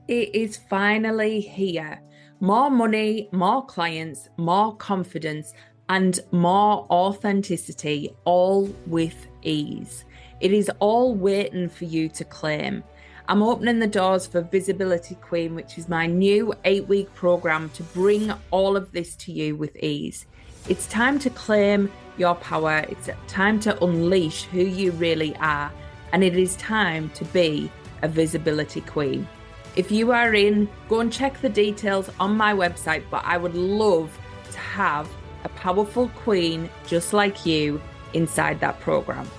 It is finally here. More money, more clients, more confidence, and more authenticity, all with ease. It is all waiting for you to claim. I'm opening the doors for Visibility Queen, which is my new 8-week program to bring all of this to you with ease. It's time to claim your power. It's time to unleash who you really are. And it is time to be a Visibility Queen. If you are in, go and check the details on my website, but I would love to have a powerful queen just like you inside that program.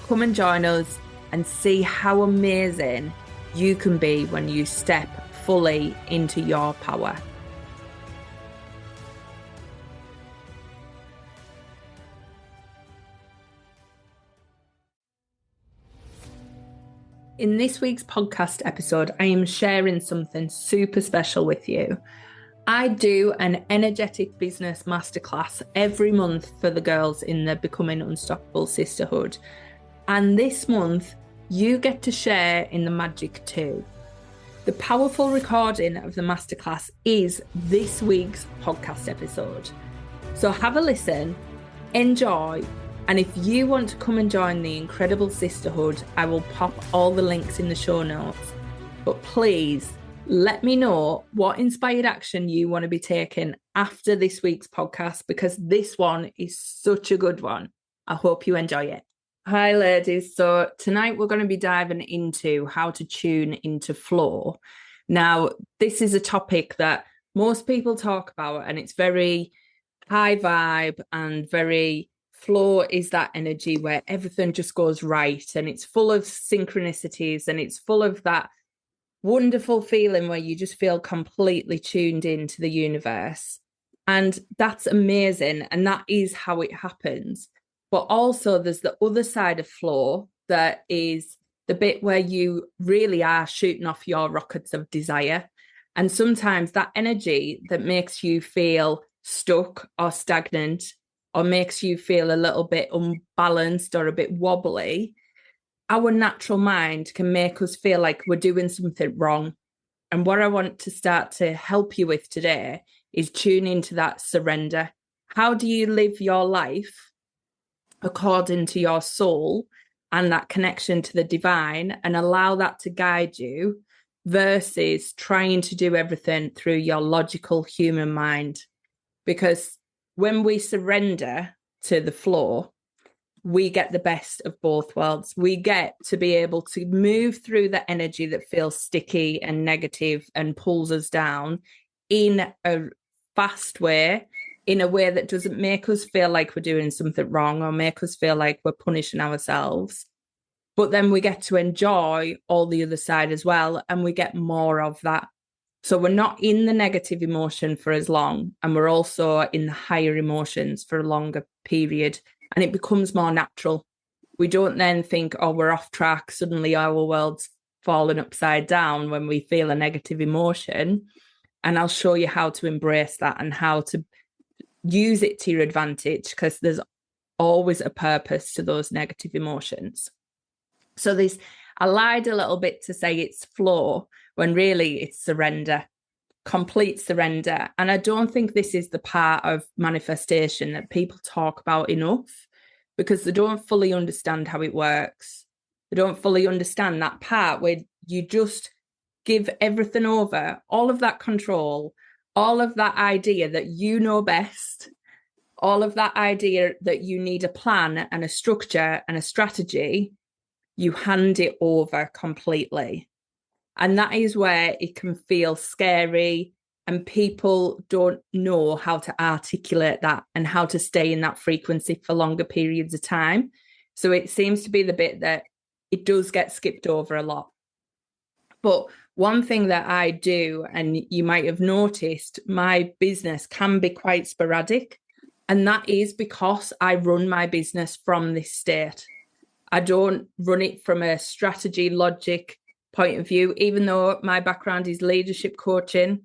Come and join us and see how amazing you can be when you step fully into your power. In this week's podcast episode, I am sharing something super special with you. I do an energetic business masterclass every month for the girls in the Becoming Unstoppable Sisterhood. And this month, you get to share in the magic too. The powerful recording of the masterclass is this week's podcast episode. So have a listen, enjoy, and if you want to come and join the incredible sisterhood, I will pop all the links in the show notes. But please let me know what inspired action you want to be taking after this week's podcast, because this one is such a good one. I hope you enjoy it. Hi, ladies. So tonight we're going to be diving into how to tune into flow. Now, this is a topic that most people talk about, and it's very high vibe and very flow is that energy where everything just goes right, and it's full of synchronicities, and it's full of that wonderful feeling where you just feel completely tuned into the universe. And that's amazing. And that is how it happens. But also there's the other side of flow that is the bit where you really are shooting off your rockets of desire. And sometimes that energy that makes you feel stuck or stagnant, or makes you feel a little bit unbalanced or a bit wobbly, our natural mind can make us feel like we're doing something wrong. And what I want to start to help you with today is tune into that surrender. How do you live your life according to your soul and that connection to the divine, and allow that to guide you, versus trying to do everything through your logical human mind? Because when we surrender to the flow, we get the best of both worlds. We get to be able to move through the energy that feels sticky and negative and pulls us down in a fast way, in a way that doesn't make us feel like we're doing something wrong or make us feel like we're punishing ourselves. But then we get to enjoy all the other side as well, and we get more of that. So we're not in the negative emotion for as long, and we're also in the higher emotions for a longer period, and it becomes more natural. We don't then think, oh, we're off track. Suddenly our world's fallen upside down when we feel a negative emotion. And I'll show you how to embrace that and how to use it to your advantage, because there's always a purpose to those negative emotions. So I lied a little bit to say it's flow, when really it's surrender, complete surrender. And I don't think this is the part of manifestation that people talk about enough, because they don't fully understand how it works. They don't fully understand that part where you just give everything over, all of that control, all of that idea that you know best, all of that idea that you need a plan and a structure and a strategy. You hand it over completely. And that is where it can feel scary, and people don't know how to articulate that and how to stay in that frequency for longer periods of time. So it seems to be the bit that it does get skipped over a lot. But one thing that I do, and you might have noticed, my business can be quite sporadic. And that is because I run my business from this state. I don't run it from a strategy, logic point of view. Even though my background is leadership coaching,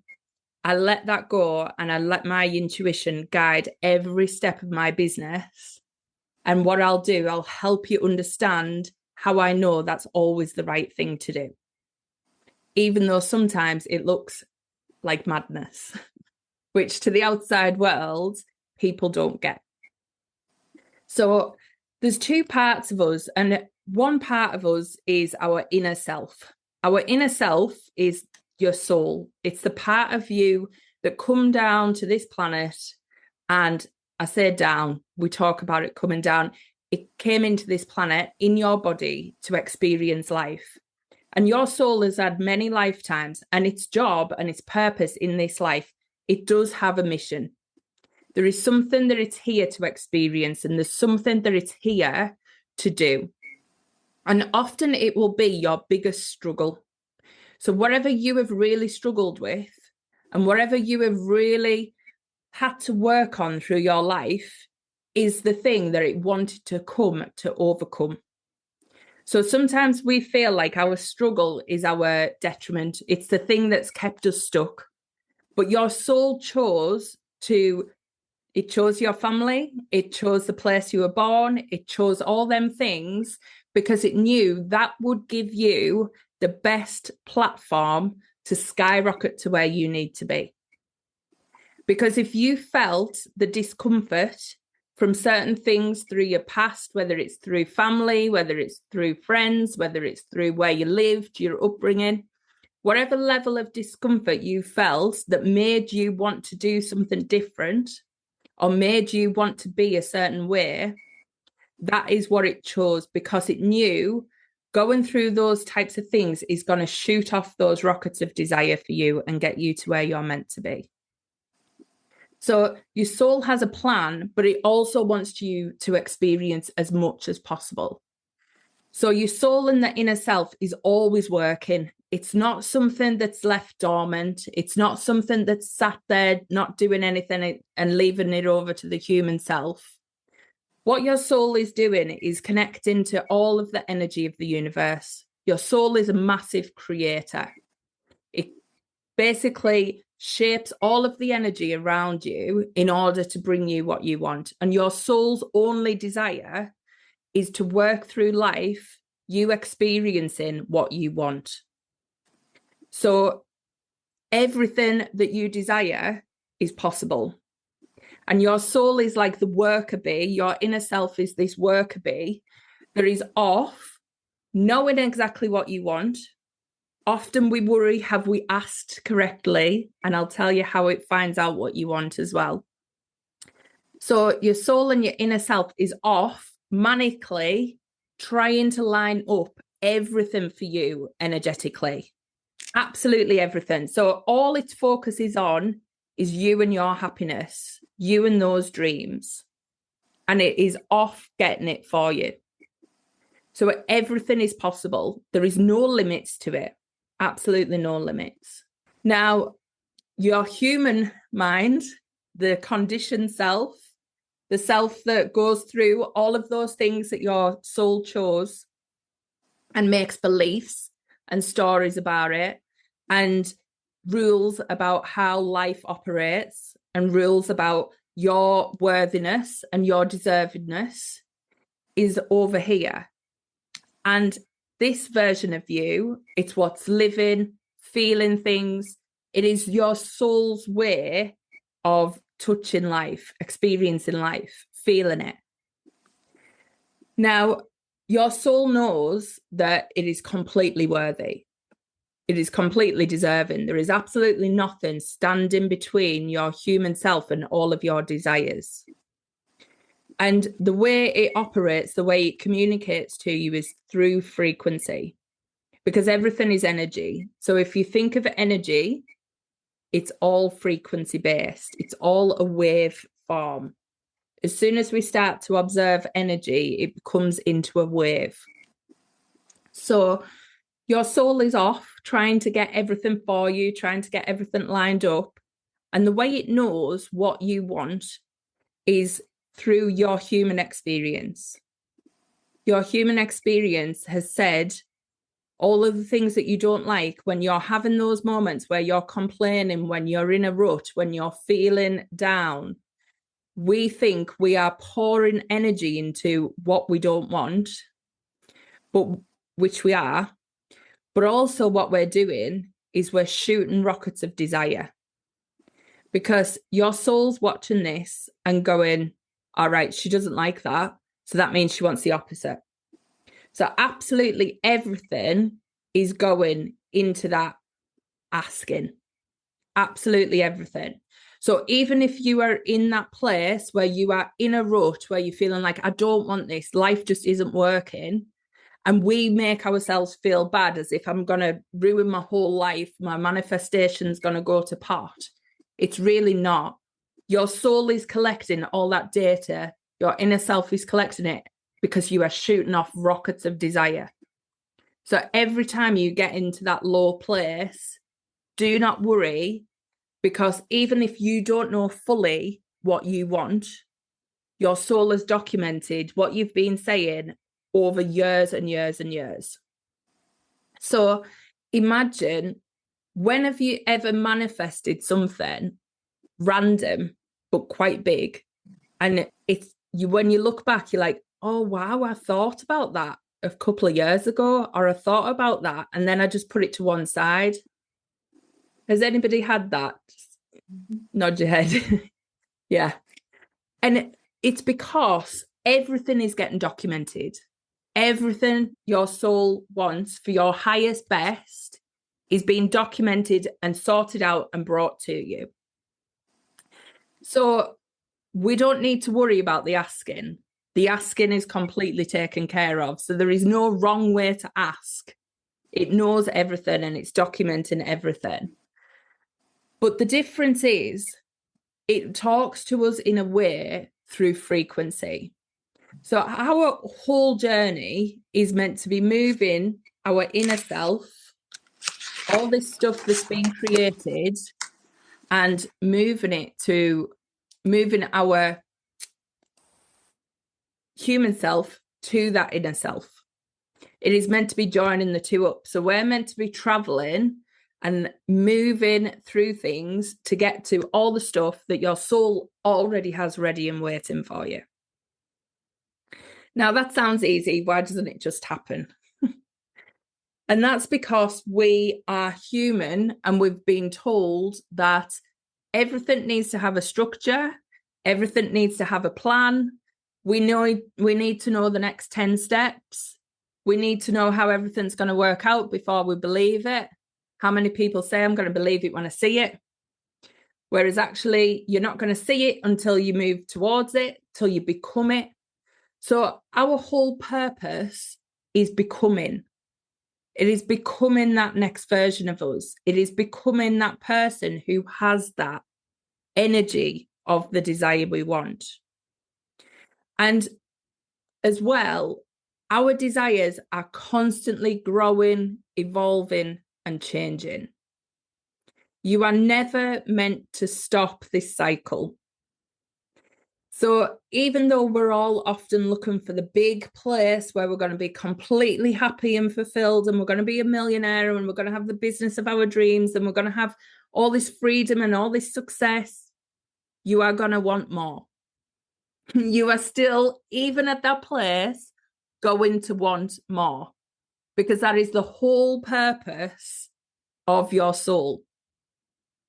I let that go, and I let my intuition guide every step of my business. And what I'll do, I'll help you understand how I know that's always the right thing to do. even though sometimes it looks like madness, which to the outside world, people don't get. So there's two parts of us, and one part of us is our inner self. Our inner self is your soul. It's the part of you that come down to this planet, and I say down, we talk about it coming down. It came into this planet in your body to experience life. And your soul has had many lifetimes, and its job and its purpose in this life, it does have a mission. There is something that it's here to experience, and there's something that it's here to do. And often it will be your biggest struggle. So whatever you have really struggled with, and whatever you have really had to work on through your life, is the thing that it wanted to come to overcome. So sometimes we feel like our struggle is our detriment. It's the thing that's kept us stuck. But your soul chose your family, it chose the place you were born, it chose all them things because it knew that would give you the best platform to skyrocket to where you need to be. Because if you felt the discomfort from certain things through your past, whether it's through family, whether it's through friends, whether it's through where you lived, your upbringing, whatever level of discomfort you felt that made you want to do something different or made you want to be a certain way, that is what it chose, because it knew going through those types of things is going to shoot off those rockets of desire for you and get you to where you're meant to be. So your soul has a plan, but it also wants you to experience as much as possible. So your soul and the inner self is always working. It's not something that's left dormant. It's not something that's sat there not doing anything and leaving it over to the human self. What your soul is doing is connecting to all of the energy of the universe. Your soul is a massive creator. It basically shapes all of the energy around you in order to bring you what you want. And your soul's only desire is to work through life, you experiencing what you want. So everything that you desire is possible. And your soul is like the worker bee. Your inner self is this worker bee that is off, knowing exactly what you want. Often we worry, have we asked correctly? And I'll tell you how it finds out what you want as well. So your soul and your inner self is off, manically trying to line up everything for you energetically. Absolutely everything. So all its focus is on is you and your happiness, you and those dreams. And it is off getting it for you. So everything is possible. There is no limits to it. Absolutely no limits. Now, your human mind, the conditioned self, the self that goes through all of those things that your soul chose and makes beliefs and stories about it and rules about how life operates and rules about your worthiness and your deservedness, is over here. And this version of you, it's what's living, feeling things. It is your soul's way of touching life, experiencing life, feeling it. Now, your soul knows that it is completely worthy. It is completely deserving. There is absolutely nothing standing between your human self and all of your desires. And the way it operates, the way it communicates to you is through frequency, because everything is energy. So if you think of energy, it's all frequency based. It's all a wave form. As soon as we start to observe energy, it becomes into a wave. So your soul is off trying to get everything for you, trying to get everything lined up. And the way it knows what you want is through your human experience. Your human experience has said all of the things that you don't like when you're having those moments where you're complaining, when you're in a rut, when you're feeling down. We think we are pouring energy into what we don't want, but which we are. But also what we're doing is we're shooting rockets of desire, because your soul's watching this and going, all right, she doesn't like that. So that means she wants the opposite. So absolutely everything is going into that asking. Absolutely everything. So even if you are in that place where you are in a rut, where you're feeling like, I don't want this, life just isn't working, and we make ourselves feel bad as if I'm going to ruin my whole life, my manifestation's going to go to pot. It's really not. Your soul is collecting all that data. Your inner self is collecting it because you are shooting off rockets of desire. So every time you get into that low place, do not worry, because even if you don't know fully what you want, your soul has documented what you've been saying over years and years and years. So imagine, when have you ever manifested something random but quite big, and it's you, when you look back, you're like, oh wow, I thought about that a couple of years ago, or I thought about that and then I just put it to one side. Has anybody had that? Nod your head. Yeah. And it's because everything is getting documented. Everything your soul wants for your highest best is being documented and sorted out and brought to you. So we don't need to worry about the asking. The asking is completely taken care of. So there is no wrong way to ask. It knows everything and it's documenting everything. But the difference is, it talks to us in a way through frequency. So our whole journey is meant to be moving our inner self, all this stuff that's been created, and moving our human self to that inner self. It is meant to be joining the two up. So we're meant to be traveling and moving through things to get to all the stuff that your soul already has ready and waiting for you. Now, that sounds easy. Why doesn't it just happen? And that's because we are human and we've been told that everything needs to have a structure. Everything needs to have a plan. We need to know the next 10 steps. We need to know how everything's going to work out before we believe it. How many people say, I'm going to believe it when I see it? Whereas actually, you're not going to see it until you move towards it, till you become it. So our whole purpose is becoming. It is becoming that next version of us. It is becoming that person who has that energy of the desire we want. And as well, our desires are constantly growing, evolving, and changing. You are never meant to stop this cycle. So even though we're all often looking for the big place where we're going to be completely happy and fulfilled, and we're going to be a millionaire, and we're going to have the business of our dreams, and we're going to have all this freedom and all this success, you are going to want more. You are still, even at that place, going to want more, because that is the whole purpose of your soul.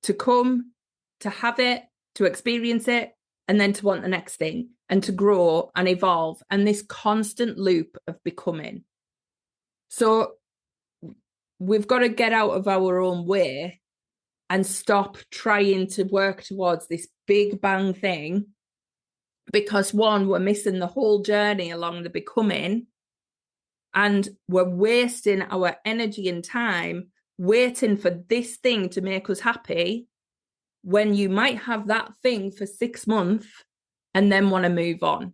To come, to have it, to experience it, and then to want the next thing, and to grow and evolve, and this constant loop of becoming. So we've got to get out of our own way and stop trying to work towards this big bang thing, because one, we're missing the whole journey along the becoming, and we're wasting our energy and time waiting for this thing to make us happy, when you might have that thing for 6 months and then want to move on.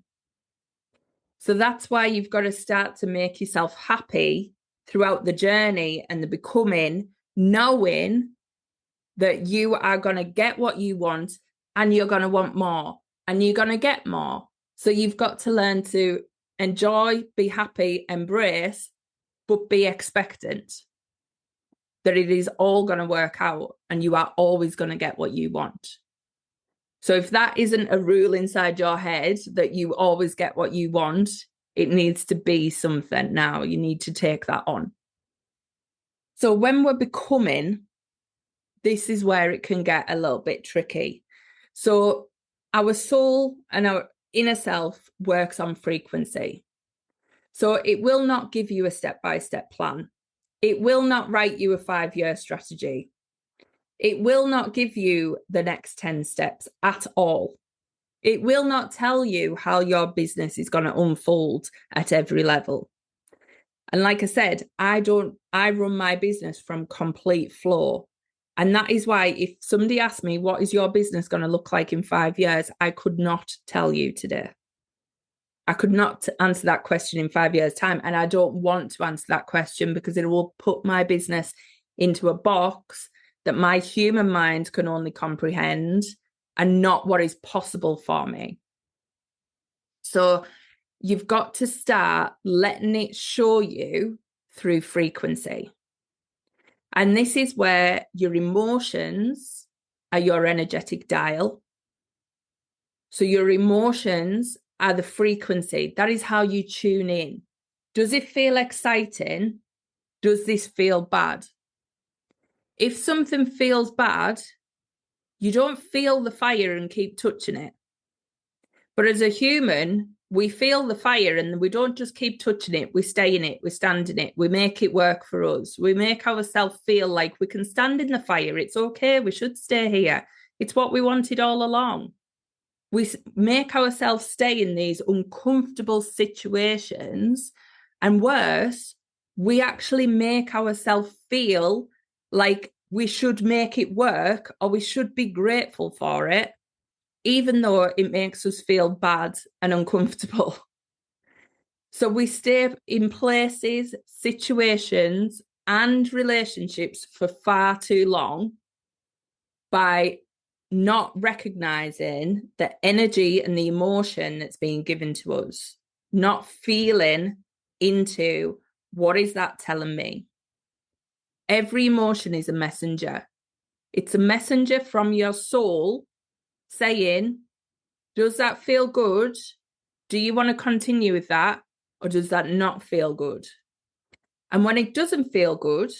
So that's why you've got to start to make yourself happy throughout the journey and the becoming, knowing that you are going to get what you want, and you're going to want more, and you're going to get more. So you've got to learn to enjoy, be happy, embrace, but be expectant that it is all going to work out and you are always going to get what you want. So if that isn't a rule inside your head that you always get what you want, it needs to be something now. You need to take that on. So when we're becoming, this is where it can get a little bit tricky. So our soul and our inner self works on frequency. So it will not give you a step-by-step plan. It will not write you a 5-year strategy. It will not give you the next 10 steps at all. It will not tell you how your business is going to unfold at every level. And like I said, I run my business from complete flow. And that is why if somebody asked me, what is your business going to look like in 5 years? I could not tell you today. I could not answer that question in 5 years' time. And I don't want to answer that question because it will put my business into a box that my human mind can only comprehend and not what is possible for me. So you've got to start letting it show you through frequency. And this is where your emotions are your energetic dial. So your emotions are the frequency. That is how you tune in. Does it feel exciting? Does this feel bad? If something feels bad, you don't feel the fire and keep touching it. But as a human, we feel the fire and we don't just keep touching it. We stay in it. We stand in it. We make it work for us. We make ourselves feel like we can stand in the fire. It's okay. We should stay here. It's what we wanted all along. We make ourselves stay in these uncomfortable situations. And worse, we actually make ourselves feel like we should make it work or we should be grateful for it, even though it makes us feel bad and uncomfortable. So we stay in places, situations, and relationships for far too long by not recognizing the energy and the emotion that's being given to us, not feeling into what is that telling me. Every emotion is a messenger. It's a messenger from your soul saying, does that feel good? Do you want to continue with that? Or does that not feel good? And when it doesn't feel good,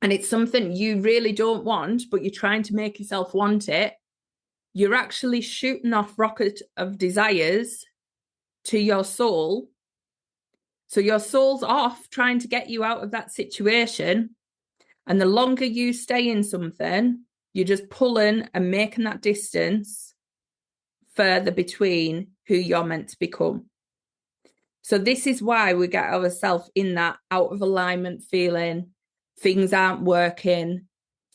and it's something you really don't want, but you're trying to make yourself want it, you're actually shooting off rocket of desires to your soul. So your soul's off trying to get you out of that situation. And the longer you stay in something, you're just pulling and making that distance further between who you're meant to become. So this is why we get ourselves in that out of alignment feeling. Things aren't working.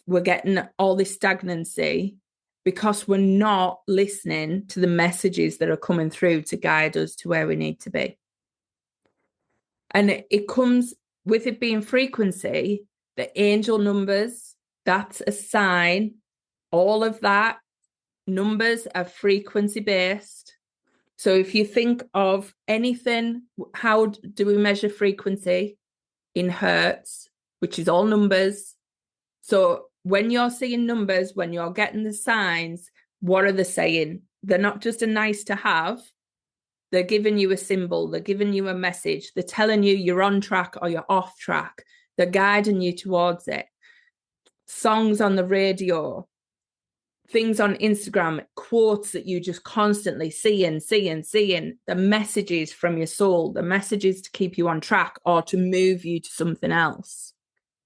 We're getting all this stagnancy because we're not listening to the messages that are coming through to guide us to where we need to be. And it comes with it being frequency, the angel numbers, that's a sign. All of that, numbers are frequency based. So if you think of anything, how do we measure frequency? In hertz, which is all numbers. So when you're seeing numbers, when you're getting the signs, what are they saying? They're not just a nice to have. They're giving you a symbol. They're giving you a message. They're telling you you're on track or you're off track. They're guiding you towards it. Songs on the radio, things on Instagram, quotes that you just constantly seeing, the messages from your soul, the messages to keep you on track or to move you to something else.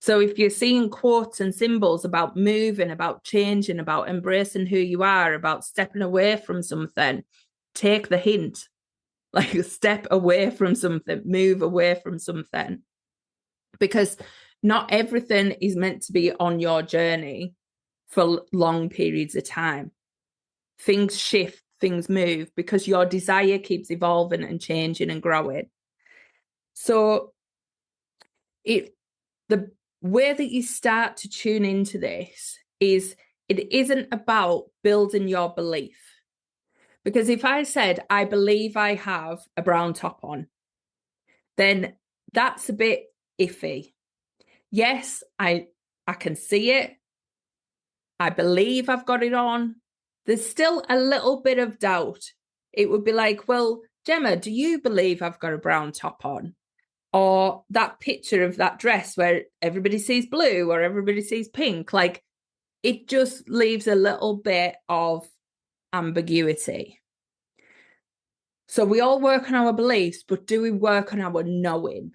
So if you're seeing quotes and symbols about moving, about changing, about embracing who you are, about stepping away from something, take the hint. Like step away from something, move away from something. Because not everything is meant to be on your journey for long periods of time. Things shift, things move because your desire keeps evolving and changing and growing. So the way that you start to tune into this is it isn't about building your belief. Because if I said, I believe I have a brown top on, then that's a bit iffy. Yes, I can see it. I believe I've got it on. There's still a little bit of doubt. It would be like, well, Gemma, do you believe I've got a brown top on? or that picture of that dress where everybody sees blue or everybody sees pink. Like, it just leaves a little bit of ambiguity. So we all work on our beliefs, but do we work on our knowing?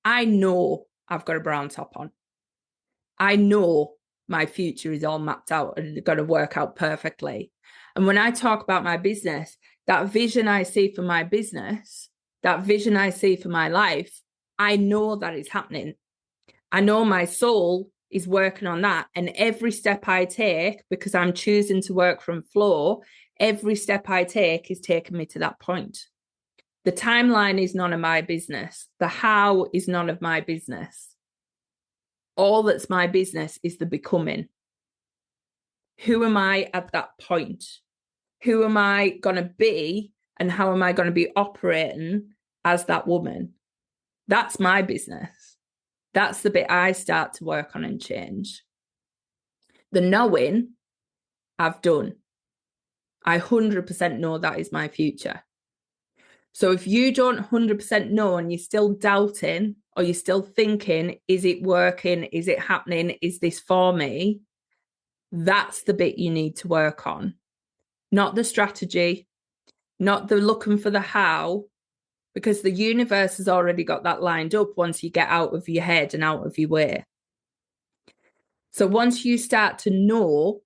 I know I've got a brown top on. I know my future is all mapped out and going to work out perfectly. And when I talk about my business, that vision I see for my business, that vision I see for my life, I know that is happening. I know my soul is working on that. And every step I take, because I'm choosing to work from flow, every step I take is taking me to that point. The timeline is none of my business. The how is none of my business. All that's my business is the becoming. Who am I at that point? Who am I going to be? And how am I going to be operating as that woman? That's my business. That's the bit I start to work on and change. The knowing, I've done. I 100% know that is my future. So if you don't 100% know and you're still doubting or you're still thinking, is it working? Is it happening? Is this for me? That's the bit you need to work on. Not the strategy, not the looking for the how, because the universe has already got that lined up once you get out of your head and out of your way. So once you start to know,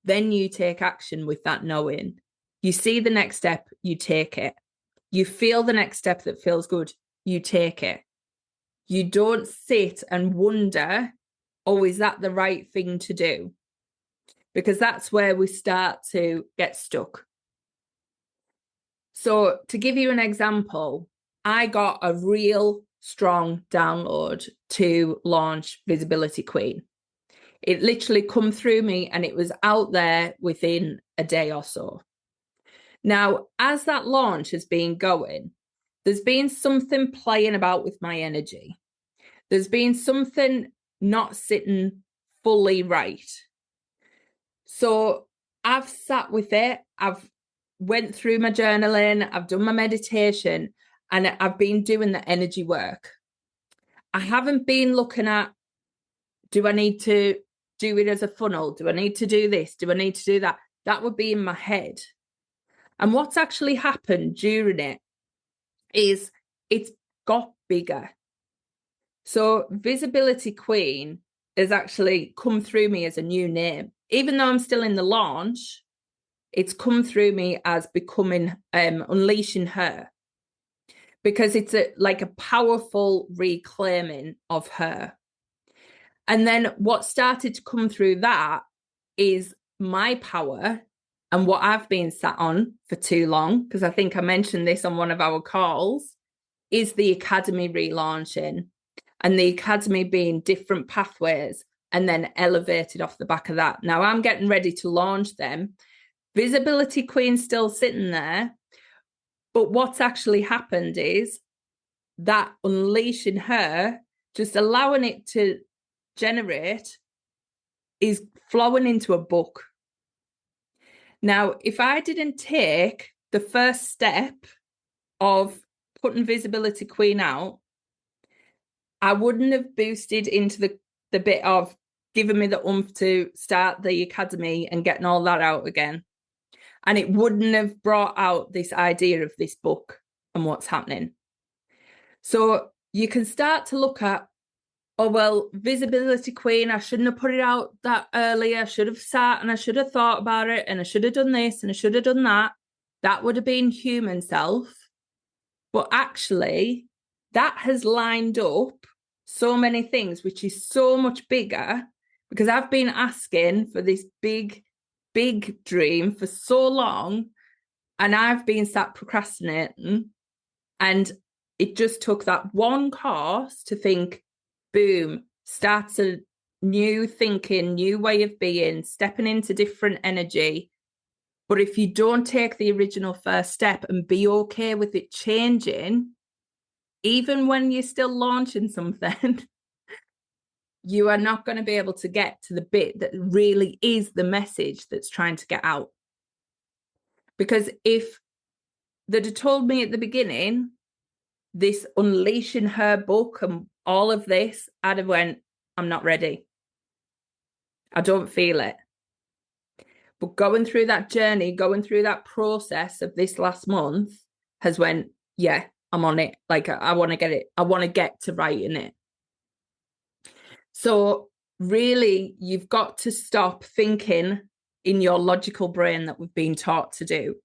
then you take action with that knowing. You see the next step, you take it. You feel the next step that feels good, you take it. You don't sit and wonder, oh, is that the right thing to do? Because that's where we start to get stuck. So to give you an example, I got a real strong download to launch Visibility Queen. It literally come through me and it was out there within a day or so. Now, as that launch has been going, there's been something playing about with my energy. There's been something not sitting fully right. So I've sat with it. I've went through my journaling. I've done my meditation and I've been doing the energy work. I haven't been looking at, do I need to do it as a funnel? Do I need to do this? Do I need to do that? That would be in my head. And what's actually happened during it is it's got bigger. So Visibility Queen has actually come through me as a new name. Even though I'm still in the launch, it's come through me as becoming, unleashing her. Because it's like a powerful reclaiming of her. And then what started to come through that is my power and what I've been sat on for too long, because I think I mentioned this on one of our calls, is the Academy relaunching and the Academy being different pathways and then elevated off the back of that. Now I'm getting ready to launch them. Visibility Queen's still sitting there. But what's actually happened is that unleashing her, just allowing it to generate, is flowing into a book. Now, if I didn't take the first step of putting Visibility Queen out, I wouldn't have boosted into the bit of giving me the oomph to start the Academy and getting all that out again. And it wouldn't have brought out this idea of this book and what's happening. So you can start to look at, oh, well, Visibility Queen, I shouldn't have put it out that early. I should have sat and I should have thought about it and I should have done this and I should have done that. That would have been human self. But actually, that has lined up so many things, which is so much bigger, because I've been asking for this big, big dream for so long and I've been sat procrastinating. And it just took that one course to think, boom, starts a new thinking, new way of being, stepping into different energy. But if you don't take the original first step and be okay with it changing, even when you're still launching something, you are not going to be able to get to the bit that really is the message that's trying to get out. Because if they'd have told me at the beginning, this unleashing her book and all of this, I'd have went, I'm not ready. I don't feel it. But going through that journey, going through that process of this last month has went, yeah, I'm on it. Like, I want to get it. I want to get to writing it. So really, you've got to stop thinking in your logical brain that we've been taught to do.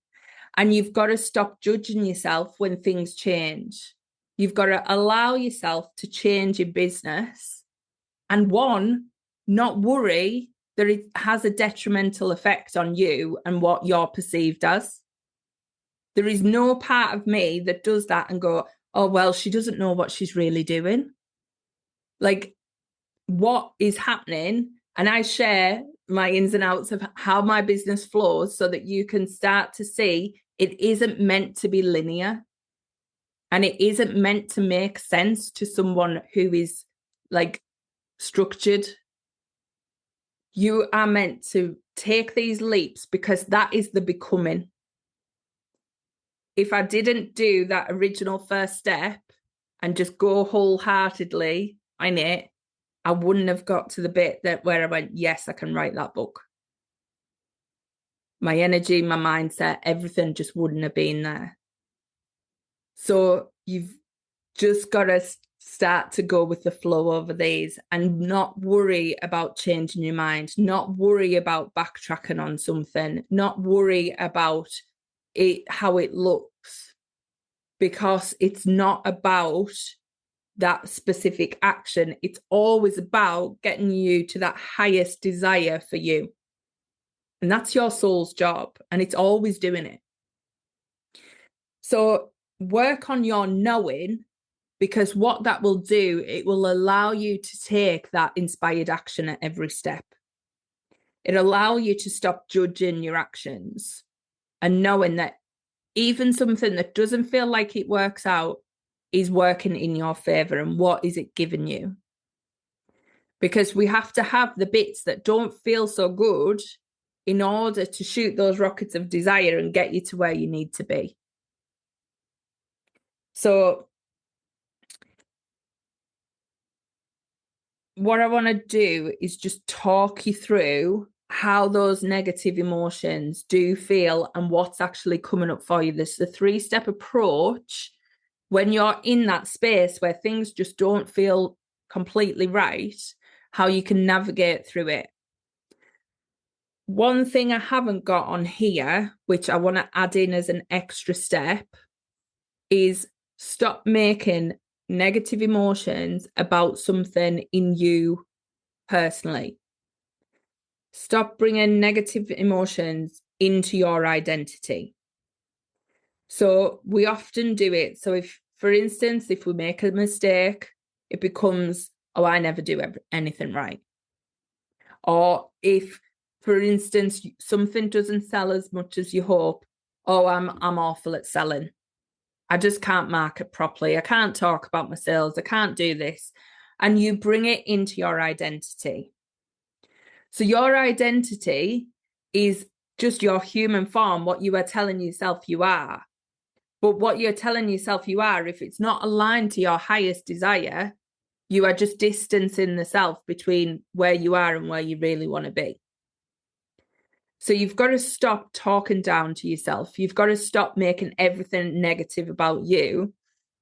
And you've got to stop judging yourself when things change. You've got to allow yourself to change your business. And one, not worry that it has a detrimental effect on you and what you're perceived as. There is no part of me that does that and go, oh, well, she doesn't know what she's really doing. Like, what is happening? And I share my ins and outs of how my business flows so that you can start to see it isn't meant to be linear. And it isn't meant to make sense to someone who is like structured. You are meant to take these leaps because that is the becoming. If I didn't do that original first step and just go wholeheartedly in it, I wouldn't have got to the bit that where I went, yes, I can write that book. My energy, my mindset, everything just wouldn't have been there. So you've just got to start to go with the flow over these and not worry about changing your mind, not worry about backtracking on something, not worry about it, how it looks, because it's not about that specific action. It's always about getting you to that highest desire for you. And that's your soul's job. And it's always doing it. So work on your knowing, because what that will do, it will allow you to take that inspired action at every step. It'll allow you to stop judging your actions and knowing that even something that doesn't feel like it works out is working in your favor. And what is it giving you? Because we have to have the bits that don't feel so good in order to shoot those rockets of desire and get you to where you need to be. So what I want to do is just talk you through how those negative emotions do feel and what's actually coming up for you. This is a 3-step approach when you're in that space where things just don't feel completely right, how you can navigate through it. One thing I haven't got on here, which I want to add in as an extra step, is stop making negative emotions about something in you personally. Stop bringing negative emotions into your identity. So we often do it. So if, for instance, if we make a mistake, it becomes, oh, I never do anything right. Or if, for instance, something doesn't sell as much as you hope, oh, I'm awful at selling. I just can't market properly. I can't talk about my sales. I can't do this. And you bring it into your identity. So your identity is just your human form, what you are telling yourself you are. But what you're telling yourself you are, if it's not aligned to your highest desire, you are just distancing the self between where you are and where you really want to be. So you've got to stop talking down to yourself. You've got to stop making everything negative about you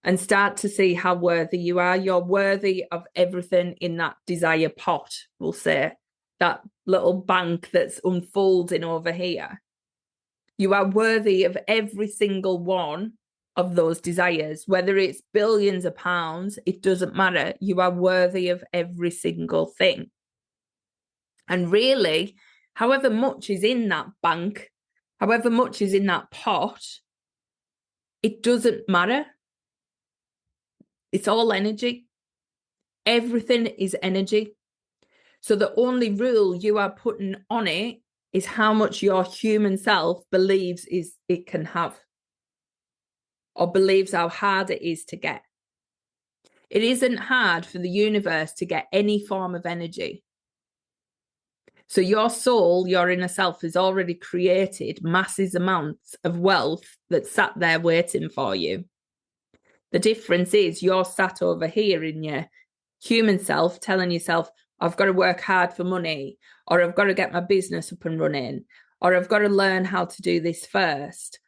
and start to see how worthy you are. You're worthy of everything in that desire pot, we'll say, that little bank that's unfolding over here. You are worthy of every single one of those desires, whether it's billions of pounds, it doesn't matter. You are worthy of every single thing. And really, however much is in that bank, however much is in that pot, it doesn't matter. It's all energy. Everything is energy. So the only rule you are putting on it is how much your human self believes is it can have, or believes how hard it is to get. It isn't hard for the universe to get any form of energy. So your soul, your inner self, has already created massive amounts of wealth that sat there waiting for you. The difference is you're sat over here in your human self telling yourself, I've got to work hard for money, or I've got to get my business up and running, or I've got to learn how to do this first.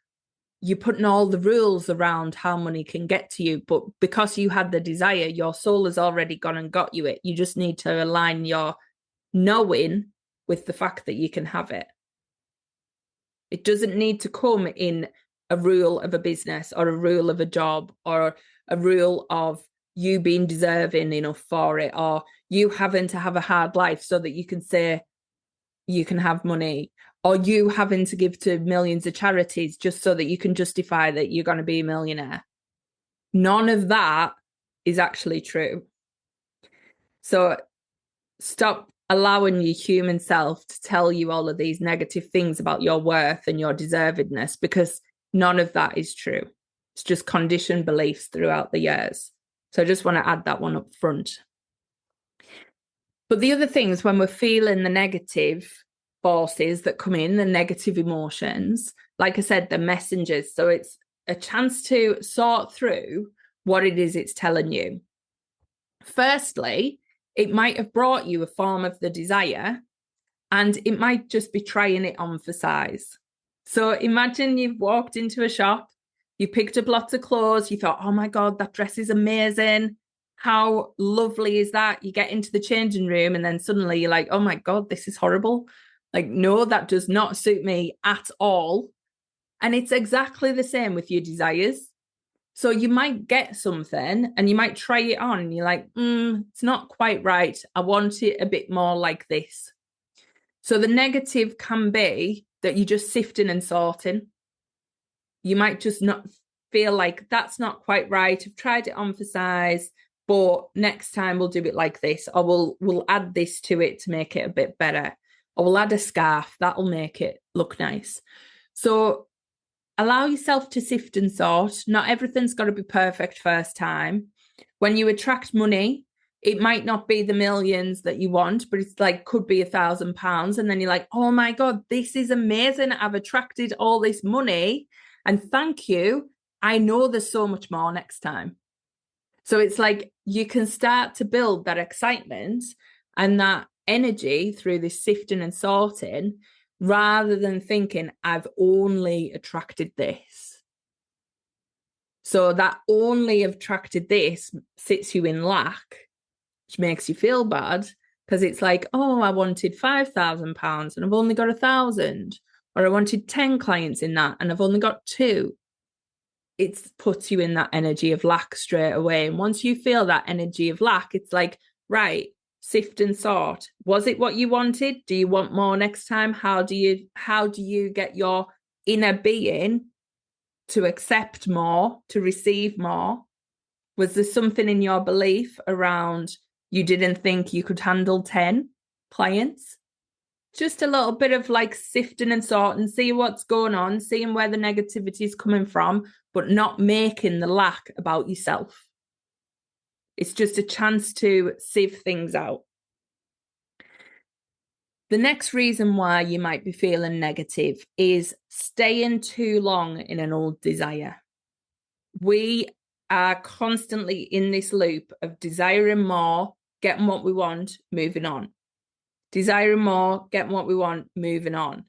You're putting all the rules around how money can get to you, but because you had the desire, your soul has already gone and got you it. You just need to align your knowing with the fact that you can have it. It doesn't need to come in a rule of a business or a rule of a job or a rule of you being deserving enough for it, or you having to have a hard life so that you can say you can have money, or you having to give to millions of charities just so that you can justify that you're going to be a millionaire. None of that is actually true. So stop allowing your human self to tell you all of these negative things about your worth and your deservedness, because none of that is true. It's just conditioned beliefs throughout the years. So I just want to add that one up front. But the other thing is when we're feeling the negative forces that come in, the negative emotions, like I said, the messengers. So it's a chance to sort through what it is it's telling you. Firstly, it might have brought you a form of the desire, and it might just be trying it on for size. So imagine you've walked into a shop, you picked up lots of clothes, you thought, oh my God, that dress is amazing. How lovely is that? You get into the changing room and then suddenly you're like, oh my God, this is horrible. Like, no, that does not suit me at all. And it's exactly the same with your desires. So you might get something and you might try it on and you're like, it's not quite right. I want it a bit more like this. So the negative can be that you're just sifting and sorting. You might just not feel like that's not quite right. I've tried it on for size, but next time we'll do it like this, or we'll add this to it to make it a bit better, or we'll add a scarf. That'll make it look nice. So allow yourself to sift and sort. Not everything's got to be perfect first time. When you attract money, it might not be the millions that you want, but it's like could be £1,000. And then you're like, oh my God, this is amazing. I've attracted all this money. And thank you. I know there's so much more next time. So it's like you can start to build that excitement and that energy through this sifting and sorting, rather than thinking, I've only attracted this. So that only attracted this sits you in lack, which makes you feel bad, because it's like, oh, I wanted £5,000 and I've only got 1,000, or I wanted 10 clients in that and I've only got 2. It puts you in that energy of lack straight away. And once you feel that energy of lack, it's like, right, sift and sort. Was it what you wanted? Do you want more next time? How do you get your inner being to accept more, to receive more? Was there something in your belief around you didn't think you could handle 10 clients? Just a little bit of like sifting and sorting, see what's going on, seeing where the negativity is coming from, but not making the lack about yourself. It's just a chance to sieve things out. The next reason why you might be feeling negative is staying too long in an old desire. We are constantly in this loop of desiring more, getting what we want, moving on. Desiring more, getting what we want, moving on.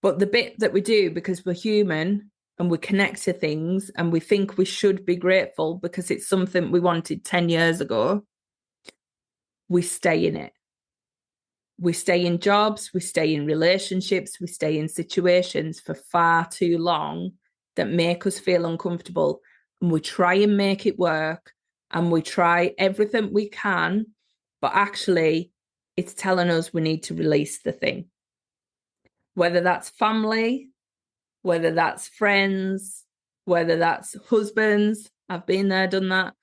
But the bit that we do, because we're human and we connect to things and we think we should be grateful because it's something we wanted 10 years ago, we stay in it. We stay in jobs, we stay in relationships, we stay in situations for far too long that make us feel uncomfortable. And we try and make it work and we try everything we can, but actually it's telling us we need to release the thing. Whether that's family, whether that's friends, whether that's husbands, I've been there, done that.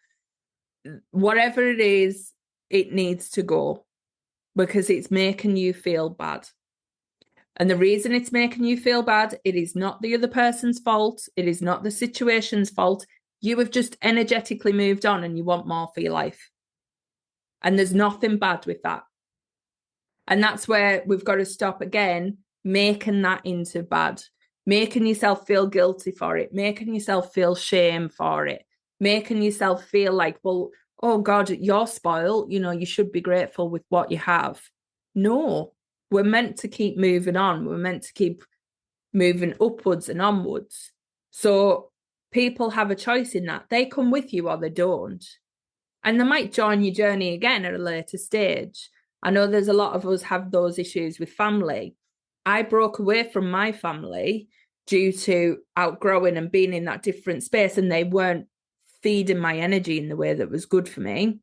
Whatever it is, it needs to go because it's making you feel bad. And the reason it's making you feel bad, it is not the other person's fault. It is not the situation's fault. You have just energetically moved on and you want more for your life. And there's nothing bad with that. And that's where we've got to stop again, making that into bad, making yourself feel guilty for it, making yourself feel shame for it. making yourself feel like, well, oh God, you're spoiled. You should be grateful with what you have. No, we're meant to keep moving on. We're meant to keep moving upwards and onwards. So people have a choice in that. They come with you or they don't. And they might join your journey again at a later stage. I know there's a lot of us have those issues with family. I broke away from my family due to outgrowing and being in that different space, and they weren't feeding my energy in the way that was good for me.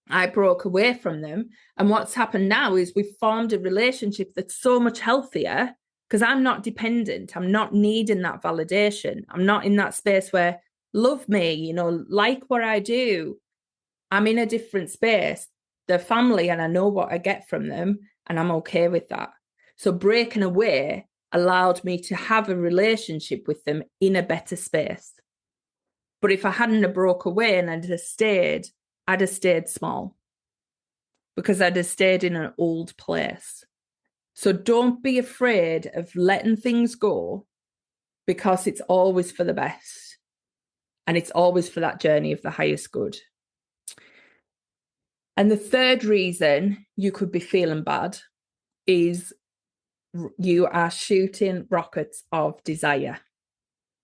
I broke away from them. And what's happened now is we've formed a relationship that's so much healthier because I'm not dependent. I'm not needing that validation. I'm not in that space where love me, like what I do. I'm in a different space. They're family and I know what I get from them and I'm okay with that. So breaking away allowed me to have a relationship with them in a better space. But if I hadn't have broke away and I'd have stayed small because I'd have stayed in an old place. So don't be afraid of letting things go because it's always for the best and it's always for that journey of the highest good. And the third reason you could be feeling bad is you are shooting rockets of desire.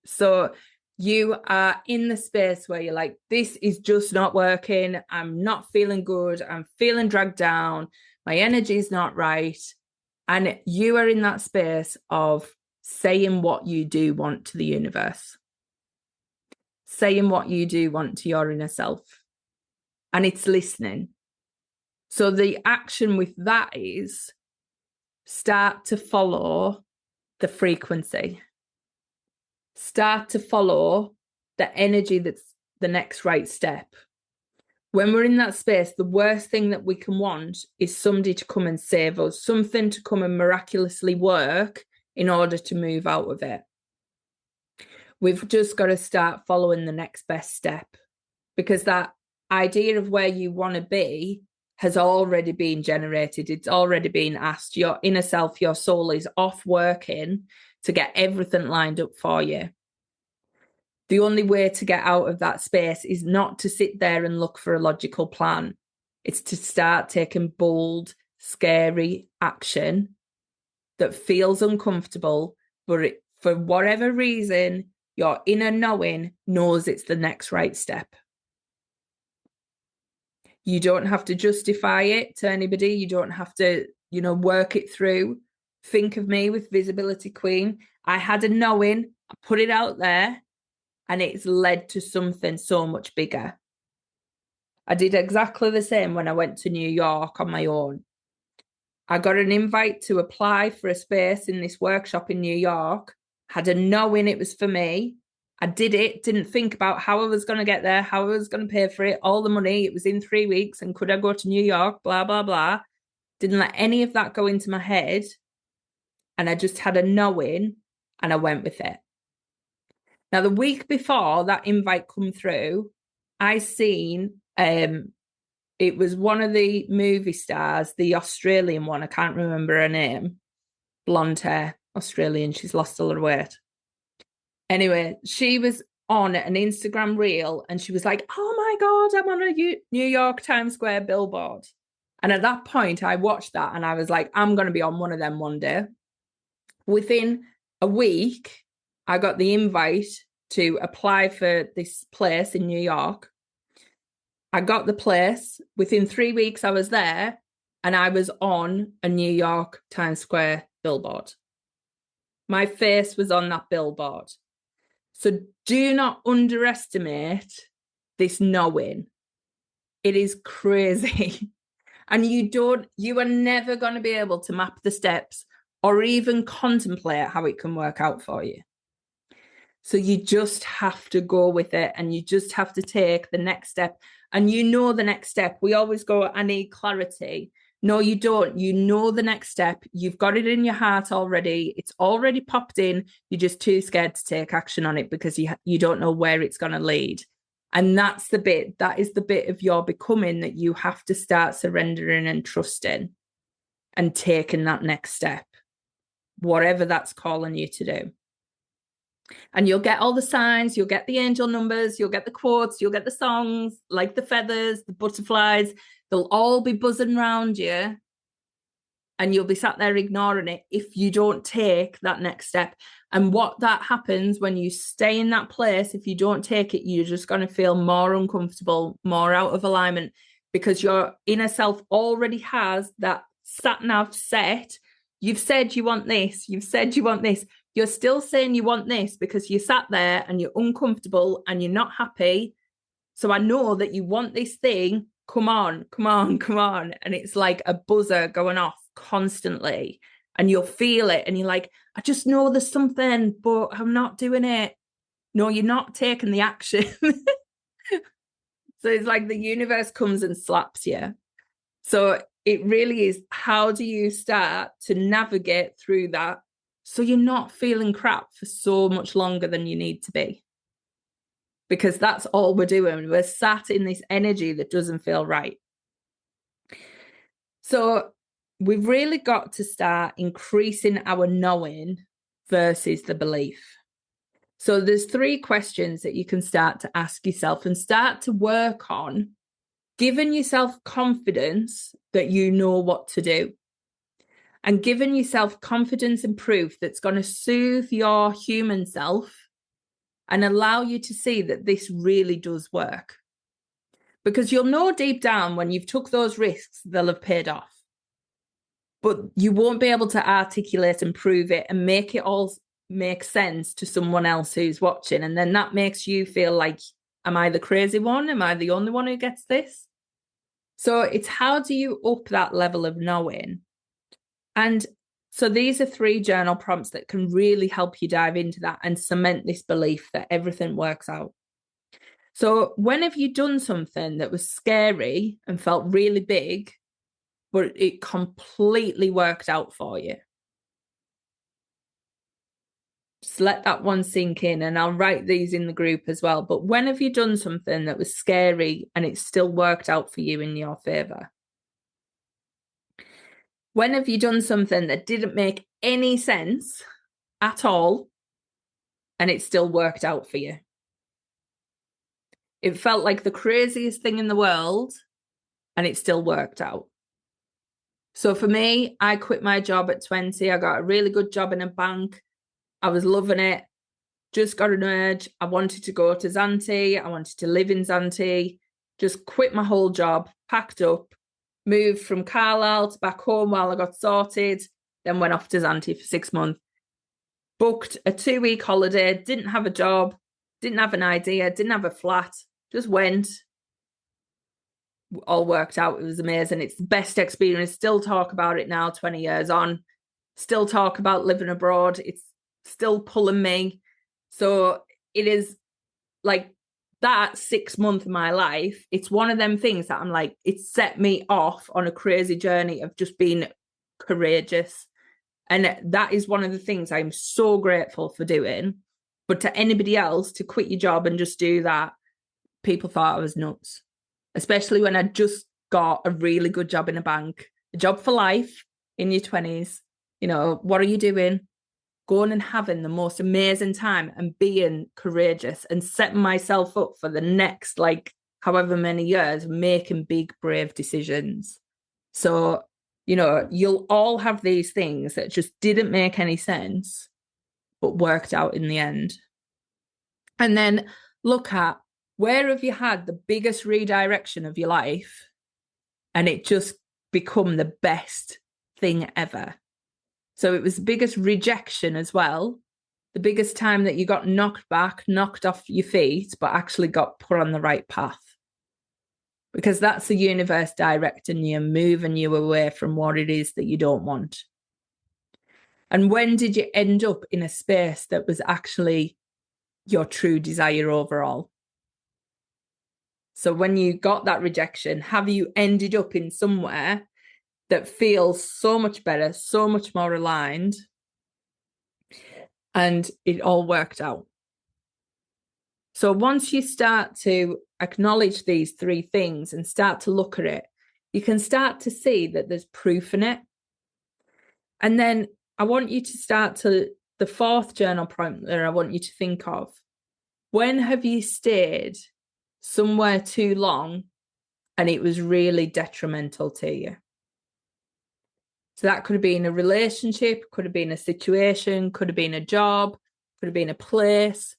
So you are in the space where you're like, this is just not working. I'm not feeling good. I'm feeling dragged down. My energy is not right. And you are in that space of saying what you do want to the universe, saying what you do want to your inner self. And it's listening. So the action with that is start to follow the frequency. Start to follow the energy that's the next right step. When we're in that space, the worst thing that we can want is somebody to come and save us, something to come and miraculously work in order to move out of it. We've just got to start following the next best step because that idea of where you want to be has already been generated. It's already been asked. Your inner self, your soul is off working to get everything lined up for you. The only way to get out of that space is not to sit there and look for a logical plan. It's to start taking bold, scary action that feels uncomfortable, but for whatever reason, your inner knowing knows it's the next right step. You don't have to justify it to anybody. You don't have to, work it through. Think of me with Visibility Queen. I had a knowing, I put it out there, and it's led to something so much bigger. I did exactly the same when I went to New York on my own. I got an invite to apply for a space in this workshop in New York, had a knowing it was for me. I did it, didn't think about how I was going to get there, how I was going to pay for it, all the money. It was in 3 weeks and could I go to New York, blah, blah, blah. Didn't let any of that go into my head. And I just had a knowing and I went with it. Now, the week before that invite come through, I seen, it was one of the movie stars, the Australian one, I can't remember her name, blonde hair, Australian, she's lost a lot of weight. Anyway, she was on an Instagram reel and she was like, oh my God, I'm on a New York Times Square billboard. And at that point, I watched that and I was like, I'm going to be on one of them one day. Within a week, I got the invite to apply for this place in New York. I got the place. Within 3 weeks, I was there and I was on a New York Times Square billboard. My face was on that billboard. So do not underestimate this knowing. It is crazy. And you are never going to be able to map the steps or even contemplate how it can work out for you. So you just have to go with it and you just have to take the next step. And the next step. We always go, I need clarity. No, you don't. You know the next step. You've got it in your heart already. It's already popped in. You're just too scared to take action on it because you don't know where it's going to lead. And that is the bit of your becoming that you have to start surrendering and trusting and taking that next step, whatever that's calling you to do. And you'll get all the signs, you'll get the angel numbers, you'll get the quotes, you'll get the songs, like the feathers, the butterflies. They'll all be buzzing around you. And you'll be sat there ignoring it if you don't take that next step. And what that happens when you stay in that place, if you don't take it, you're just going to feel more uncomfortable, more out of alignment, because your inner self already has that sat nav set. You've said you want this. You've said you want this. You're still saying you want this because you sat there and you're uncomfortable and you're not happy. So I know that you want this thing. Come on, come on, come on. And it's like a buzzer going off constantly. And you'll feel it. And you're like, I just know there's something, but I'm not doing it. No, you're not taking the action. So it's like the universe comes and slaps you. So it really is, how do you start to navigate through that so you're not feeling crap for so much longer than you need to be? Because that's all we're doing. We're sat in this energy that doesn't feel right. So we've really got to start increasing our knowing versus the belief. So there's 3 questions that you can start to ask yourself and start to work on giving yourself confidence that you know what to do, and giving yourself confidence and proof that's going to soothe your human self and allow you to see that this really does work. Because you'll know deep down when you've took those risks, they'll have paid off. But you won't be able to articulate and prove it and make it all make sense to someone else who's watching. And then that makes you feel like, am I the crazy one? Am I the only one who gets this? So it's, how do you up that level of knowing? And so these are 3 journal prompts that can really help you dive into that and cement this belief that everything works out. So when have you done something that was scary and felt really big, but it completely worked out for you? Just let that one sink in, and I'll write these in the group as well. But when have you done something that was scary and it still worked out for you in your favor? When have you done something that didn't make any sense at all and it still worked out for you? It felt like the craziest thing in the world and it still worked out. So for me, I quit my job at 20. I got a really good job in a bank. I was loving it. Just got an urge. I wanted to go to Zante. I wanted to live in Zante. Just quit my whole job, packed up, moved from Carlisle to back home while I got sorted, then went off to Zante for 6 months. Booked a 2-week holiday, didn't have a job, didn't have an idea, didn't have a flat, just went. All worked out. It was amazing. It's the best experience. Still talk about it now, 20 years on. Still talk about living abroad. It's still pulling me. So it is like that 6 month of my life. It's one of them things that I'm like, it set me off on a crazy journey of just being courageous. And that is one of the things I'm so grateful for doing. But to anybody else, to quit your job and just do that, people thought I was nuts. Especially when I just got a really good job in a bank, a job for life in your 20s. You know, what are you doing? Going and having the most amazing time and being courageous and setting myself up for the next, like, however many years, making big, brave decisions. So, you know, you'll all have these things that just didn't make any sense, but worked out in the end. And then look at, where have you had the biggest redirection of your life and it just become the best thing ever? So it was the biggest rejection as well, the biggest time that you got knocked back, knocked off your feet, but actually got put on the right path. Because that's the universe directing you, moving you away from what it is that you don't want. And when did you end up in a space that was actually your true desire overall? So when you got that rejection, have you ended up in somewhere that feels so much better, so much more aligned, and it all worked out? So once you start to acknowledge these 3 things and start to look at it, you can start to see that there's proof in it. And then I want you to start to the fourth journal prompt that I want you to think of. When have you stayed somewhere too long and it was really detrimental to you? So that could have been a relationship, could have been a situation, could have been a job, could have been a place.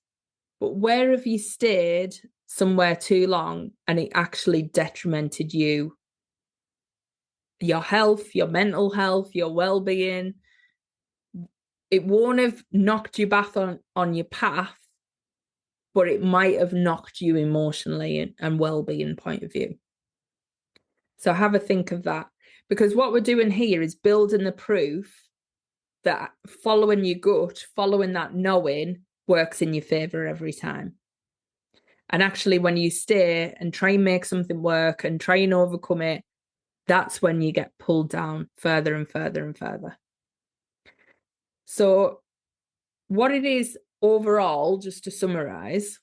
But where have you stayed somewhere too long and it actually detrimented you? Your health, your mental health, your well-being. It won't have knocked you back on your path, but it might have knocked you emotionally and well-being point of view. So have a think of that. Because what we're doing here is building the proof that following your gut, following that knowing, works in your favor every time. And actually, when you stay and try and make something work and try and overcome it, that's when you get pulled down further and further and further. So what it is overall, just to summarize,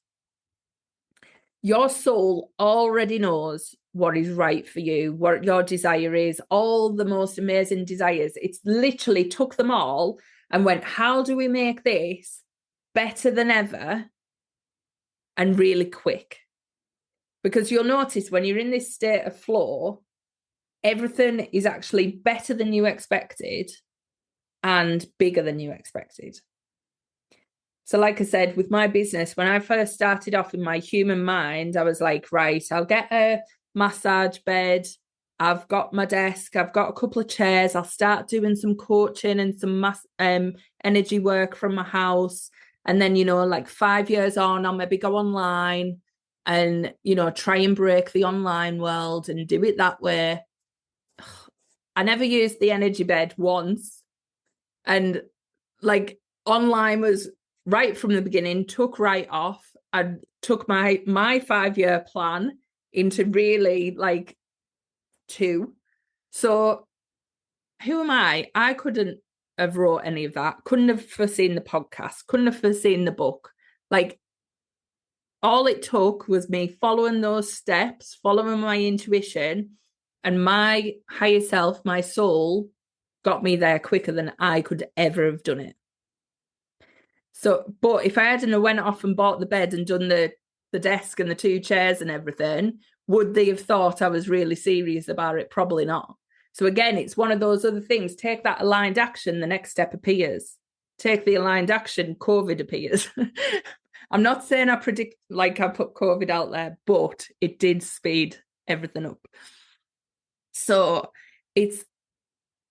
your soul already knows what is right for you, what your desire is, all the most amazing desires. It's literally took them all and went, how do we make this better than ever and really quick? Because you'll notice when you're in this state of flow, everything is actually better than you expected and bigger than you expected. So like I said, with my business, when I first started off in my human mind, I was like, right, I'll get a massage bed. I've got my desk. I've got a couple of chairs. I'll start doing some coaching and some energy work from my house. And then, like 5 years on, I'll maybe go online and, try and break the online world and do it that way. I never used the energy bed once. And like online was right from the beginning, took right off. I took my 5-year plan into really like 2. So who am I? I couldn't have wrote any of that. Couldn't have foreseen the podcast. Couldn't have foreseen the book. Like all it took was me following those steps, following my intuition, and my higher self, my soul, got me there quicker than I could ever have done it. So, but if I hadn't went off and bought the bed and done the desk and the 2 chairs and everything, would they have thought I was really serious about it? Probably not. So again, it's one of those other things. Take that aligned action, the next step appears. Take the aligned action, COVID appears. I'm not saying I predict, like I put COVID out there, but it did speed everything up. So it's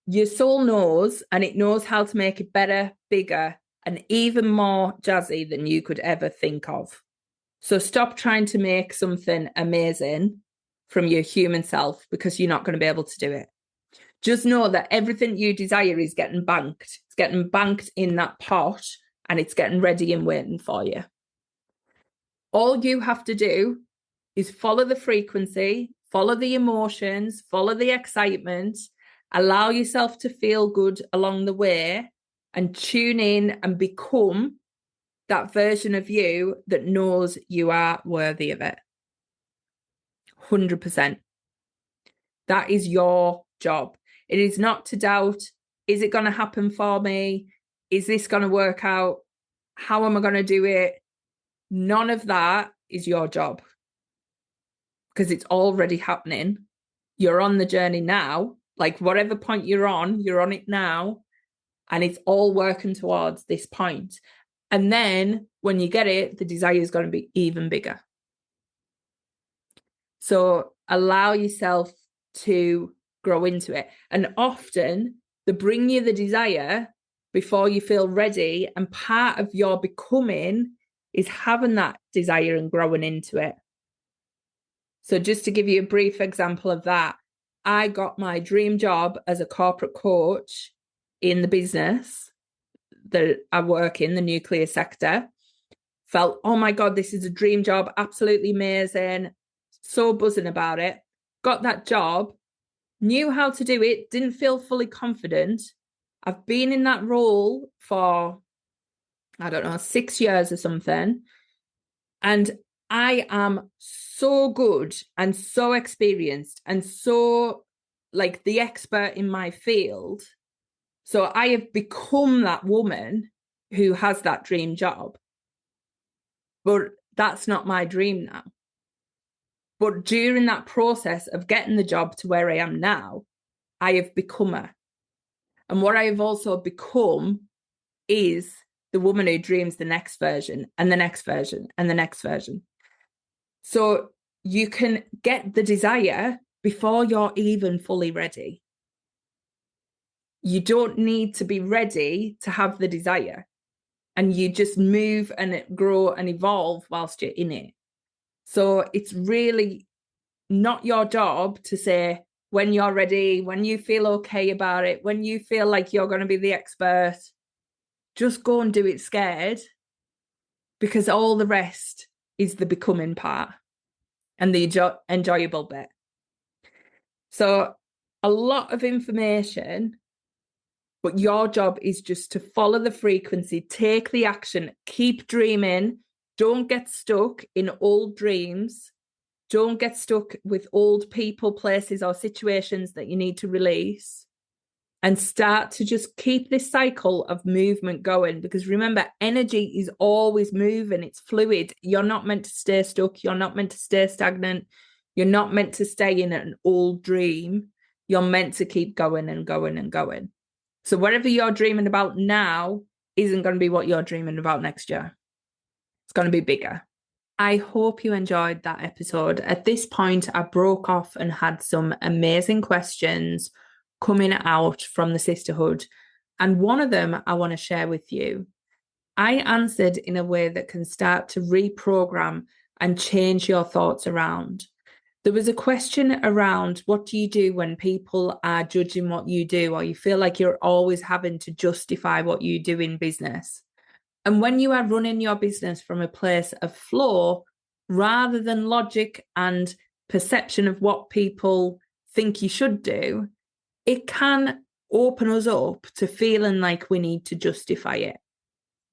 your soul knows, and it knows how to make it better, bigger, and even more jazzy than you could ever think of. So stop trying to make something amazing from your human self, because you're not going to be able to do it. Just know that everything you desire is getting banked. It's getting banked in that pot, and it's getting ready and waiting for you. All you have to do is follow the frequency, follow the emotions, follow the excitement, allow yourself to feel good along the way, and tune in and become that version of you that knows you are worthy of it. 100%. That is your job. It is not to doubt, is it going to happen for me? Is this going to work out? How am I going to do it? None of that is your job, because it's already happening. You're on the journey now. Like whatever point you're on it now. And it's all working towards this point. And then when you get it, the desire is going to be even bigger. So allow yourself to grow into it. And often they bring you the desire before you feel ready. And part of your becoming is having that desire and growing into it. So just to give you a brief example of that, I got my dream job as a corporate coach in the business that I work in, the nuclear sector. Felt, oh my God, this is a dream job, absolutely amazing, so buzzing about it. Got that job, knew how to do it, didn't feel fully confident. I've been in that role for, 6 years or something. And I am so good and so experienced and so like the expert in my field. So I have become that woman who has that dream job. But that's not my dream now. But during that process of getting the job to where I am now, I have become her. And what I have also become is the woman who dreams the next version and the next version and the next version. So you can get the desire before you're even fully ready. You don't need to be ready to have the desire. And you just move and grow and evolve whilst you're in it. So it's really not your job to say when you're ready, when you feel okay about it, when you feel like you're going to be the expert, just go and do it scared, because all the rest is the becoming part and the enjoyable bit. So a lot of information, but your job is just to follow the frequency, take the action, keep dreaming. Don't get stuck in old dreams. Don't get stuck with old people, places, or situations that you need to release, and start to just keep this cycle of movement going. Because remember, energy is always moving. It's fluid. You're not meant to stay stuck. You're not meant to stay stagnant. You're not meant to stay in an old dream. You're meant to keep going and going and going. So whatever you're dreaming about now isn't going to be what you're dreaming about next year. It's going to be bigger. I hope you enjoyed that episode. At this point, I broke off and had some amazing questions coming out from the sisterhood. And one of them I want to share with you. I answered in a way that can start to reprogram and change your thoughts around. There was a question around, what do you do when people are judging what you do, or you feel like you're always having to justify what you do in business? And when you are running your business from a place of flow, rather than logic and perception of what people think you should do, it can open us up to feeling like we need to justify it.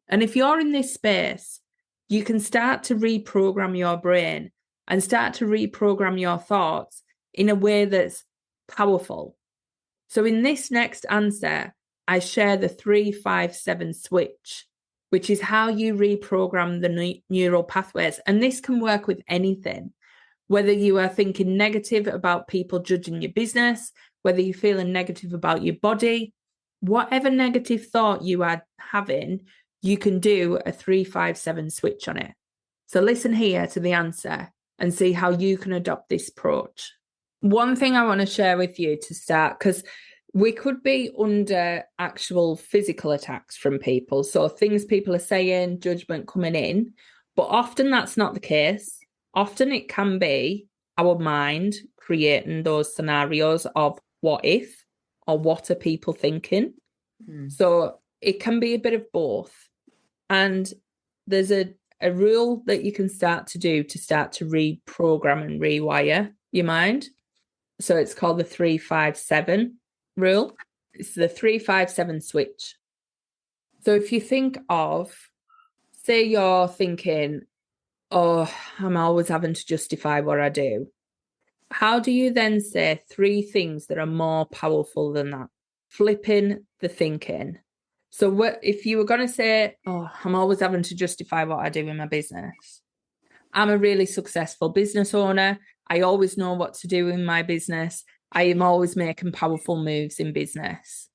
And if you're in this space, you can start to reprogram your brain and start to reprogram your thoughts in a way that's powerful. So in this next answer, I share the 3-5-7 switch, which is how you reprogram the neural pathways. And this can work with anything, whether you are thinking negative about people judging your business, whether you're feeling negative about your body, whatever negative thought you are having, you can do a 3-5-7 switch on it. So listen here to the answer and see how you can adopt this approach. One thing I want to share with you to start, because we could be under actual physical attacks from people. So things people are saying, judgment coming in, but often that's not the case. Often it can be our mind creating those scenarios of what if, or what are people thinking. So it can be a bit of both. And there's a rule that you can start to do to start to reprogram and rewire your mind. So it's called the 3-5-7 rule. It's the 3-5-7 switch. So if you think of, say you're thinking, oh, I'm always having to justify what I do. How do you then say 3 things that are more powerful than that? Flipping the thinking. So what if you were going to say, oh, I'm always having to justify what I do in my business. I'm a really successful business owner. I always know what to do in my business. I am always making powerful moves in business.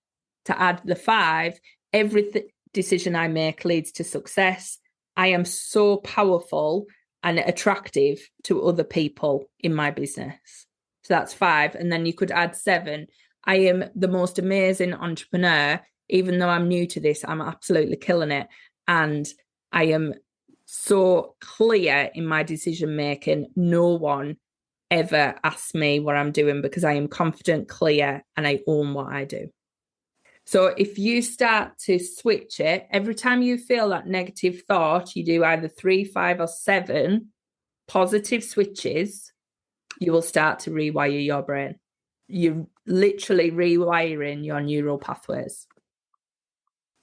To add the 5, every decision I make leads to success. I am so powerful and attractive to other people in my business. So that's 5. And then you could add 7. I am the most amazing entrepreneur. Even though I'm new to this, I'm absolutely killing it. And I am so clear in my decision making. No one ever asks me what I'm doing because I am confident, clear, and I own what I do. So if you start to switch it, every time you feel that negative thought, you do either 3, 5, or 7 positive switches, you will start to rewire your brain. You're literally rewiring your neural pathways.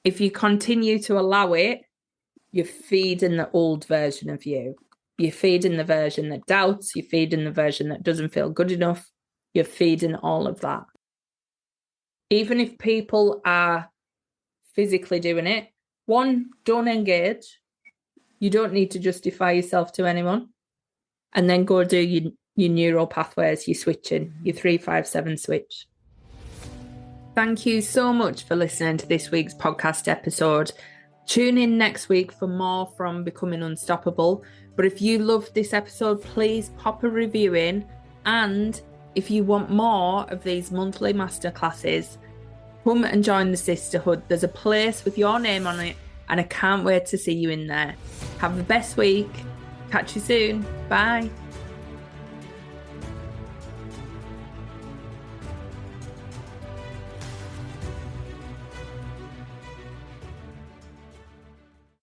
If you continue to allow it, you're feeding the old version of you. You're feeding the version that doubts. You're feeding the version that doesn't feel good enough. You're feeding all of that. Even if people are physically doing it, One, don't engage. You don't need to justify yourself to anyone. And then go do your neural pathways, your switching, your 3-5-7 switch. Thank you so much for listening to this week's podcast episode. Tune in next week for more from Becoming Unstoppable. But if you loved this episode, please pop a review in. And if you want more of these monthly masterclasses, come and join the sisterhood. There's a place with your name on it, and I can't wait to see you in there. Have the best week. Catch you soon. Bye.